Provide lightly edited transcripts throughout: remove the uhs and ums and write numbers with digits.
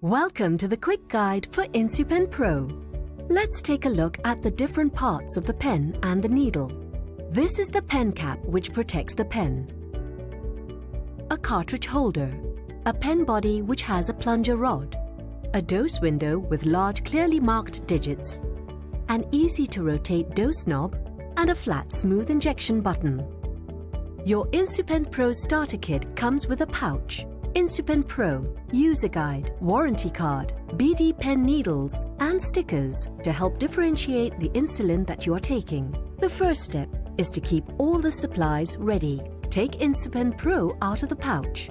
Welcome to the quick guide for Insupen PRO. Let's take a look at the different parts of the pen and the needle. This is the pen cap which protects the pen. A cartridge holder. A pen body which has a plunger rod. A dose window with large clearly marked digits. An easy to rotate dose knob and a flat smooth injection button. Your Insupen PRO starter kit comes with a pouch, Insupen PRO, user guide, warranty card, BD pen needles and stickers to help differentiate the insulin that you are taking. The first step is to keep all the supplies ready. Take Insupen PRO out of the pouch.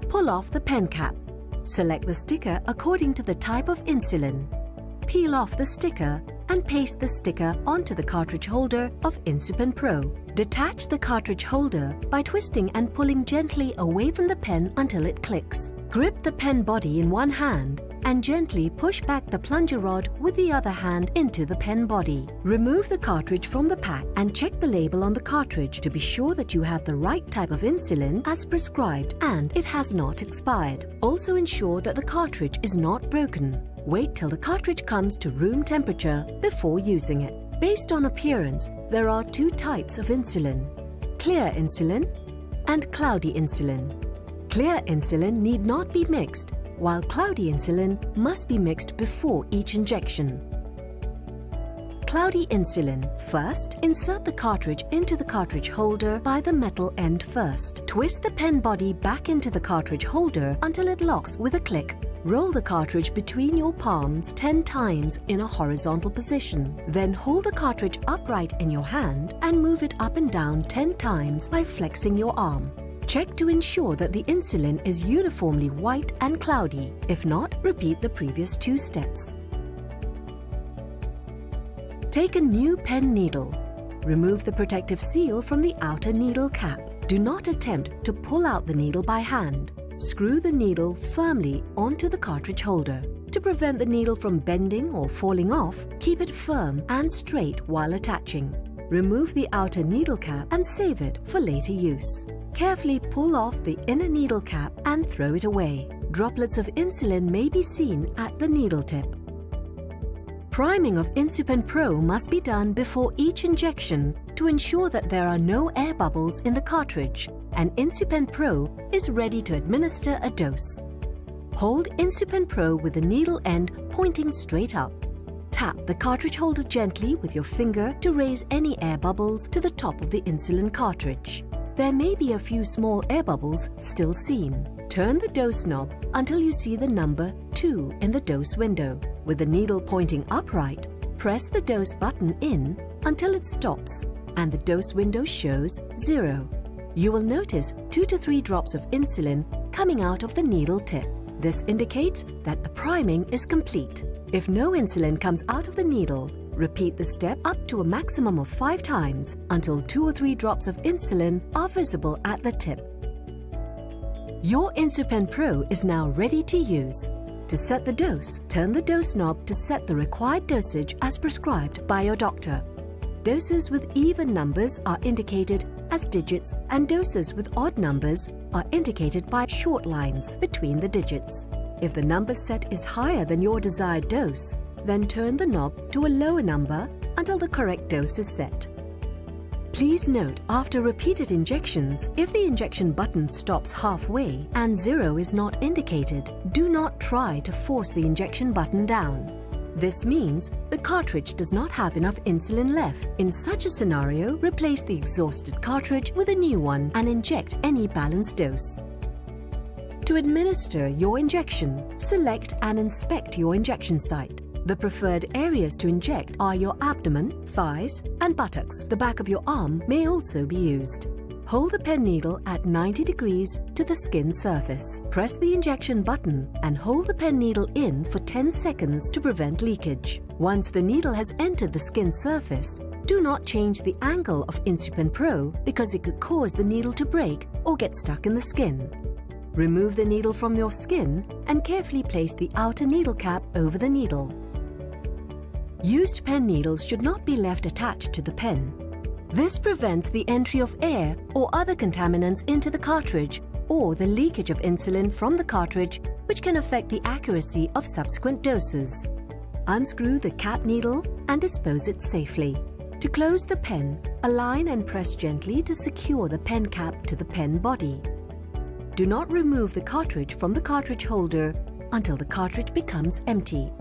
Pull off the pen cap. Select the sticker according to the type of insulin. Peel off the sticker and paste the sticker onto the cartridge holder of Insupen PRO. Detach the cartridge holder by twisting and pulling gently away from the pen until it clicks. Grip the pen body in one hand and gently push back the plunger rod with the other hand into the pen body. Remove the cartridge from the pack and check the label on the cartridge to be sure that you have the right type of insulin as prescribed and it has not expired. Also ensure that the cartridge is not broken. Wait till the cartridge comes to room temperature before using it. Based on appearance, there are two types of insulin: clear insulin and cloudy insulin. Clear insulin need not be mixed, while cloudy insulin must be mixed before each injection. Cloudy insulin. First, insert the cartridge into the cartridge holder by the metal end first. Twist the pen body back into the cartridge holder until it locks with a click. Roll the cartridge between your palms 10 times in a horizontal position. Then hold the cartridge upright in your hand and move it up and down 10 times by flexing your arm. Check to ensure that the insulin is uniformly white and cloudy. If not, repeat the previous two steps. Take a new pen needle. Remove the protective seal from the outer needle cap. Do not attempt to pull out the needle by hand. Screw the needle firmly onto the cartridge holder. To prevent the needle from bending or falling off, keep it firm and straight while attaching. Remove the outer needle cap and save it for later use. Carefully pull off the inner needle cap and throw it away. Droplets of insulin may be seen at the needle tip. Priming of Insupen PRO must be done before each injection to ensure that there are no air bubbles in the cartridge and Insupen PRO is ready to administer a dose. Hold Insupen PRO with the needle end pointing straight up. Tap the cartridge holder gently with your finger to raise any air bubbles to the top of the insulin cartridge. There may be a few small air bubbles still seen. Turn the dose knob until you see the number 2 in the dose window. With the needle pointing upright, press the dose button in until it stops and the dose window shows 0. You will notice 2 to 3 drops of insulin coming out of the needle tip. This indicates that the priming is complete. If no insulin comes out of the needle, repeat the step up to a maximum of 5 times until 2 or 3 drops of insulin are visible at the tip. Your Insupen PRO is now ready to use. To set the dose, turn the dose knob to set the required dosage as prescribed by your doctor. Doses with even numbers are indicated as digits and doses with odd numbers are indicated by short lines between the digits. If the number set is higher than your desired dose, then turn the knob to a lower number until the correct dose is set. Please note, after repeated injections, if the injection button stops halfway and 0 is not indicated, do not try to force the injection button down. This means the cartridge does not have enough insulin left. In such a scenario, replace the exhausted cartridge with a new one and inject any balanced dose. To administer your injection, select and inspect your injection site. The preferred areas to inject are your abdomen, thighs, and buttocks. The back of your arm may also be used. Hold the pen needle at 90 degrees to the skin surface. Press the injection button and hold the pen needle in for 10 seconds to prevent leakage. Once the needle has entered the skin surface, do not change the angle of Insupen PRO because it could cause the needle to break or get stuck in the skin. Remove the needle from your skin and carefully place the outer needle cap over the needle. Used pen needles should not be left attached to the pen. This prevents the entry of air or other contaminants into the cartridge or the leakage of insulin from the cartridge which can affect the accuracy of subsequent doses. Unscrew the cap needle and dispose it safely. To close the pen, align and press gently to secure the pen cap to the pen body. Do not remove the cartridge from the cartridge holder until the cartridge becomes empty.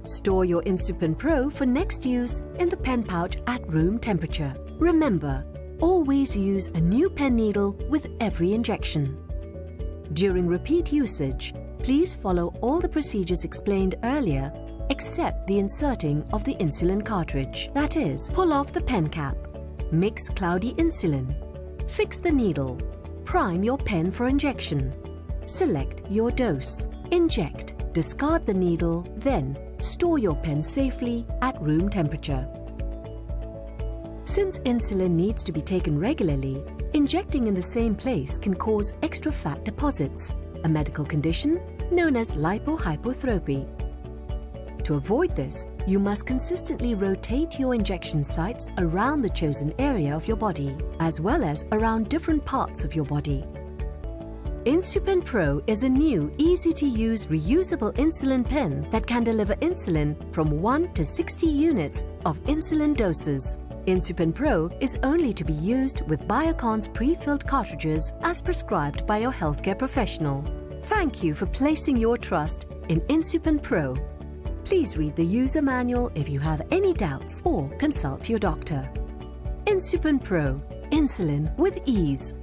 Store your Insupen PRO for next use in the pen pouch at room temperature. Remember, always use a new pen needle with every injection. During repeat usage, please follow all the procedures explained earlier except the inserting of the insulin cartridge. That is, pull off the pen cap, mix cloudy insulin, fix the needle, prime your pen for injection, select your dose, inject, discard the needle, then store your pen safely at room temperature. Since insulin needs to be taken regularly, injecting in the same place can cause extra fat deposits, a medical condition known as lipohypothropy. To avoid this, you must consistently rotate your injection sites around the chosen area of your body, as well as around different parts of your body. Insupen PRO is a new, easy-to-use, reusable insulin pen that can deliver insulin from 1 to 60 units of insulin doses. Insupen PRO is only to be used with Biocon's pre-filled cartridges as prescribed by your healthcare professional. Thank you for placing your trust in Insupen PRO. Please read the user manual if you have any doubts or consult your doctor. Insupen PRO, insulin with ease.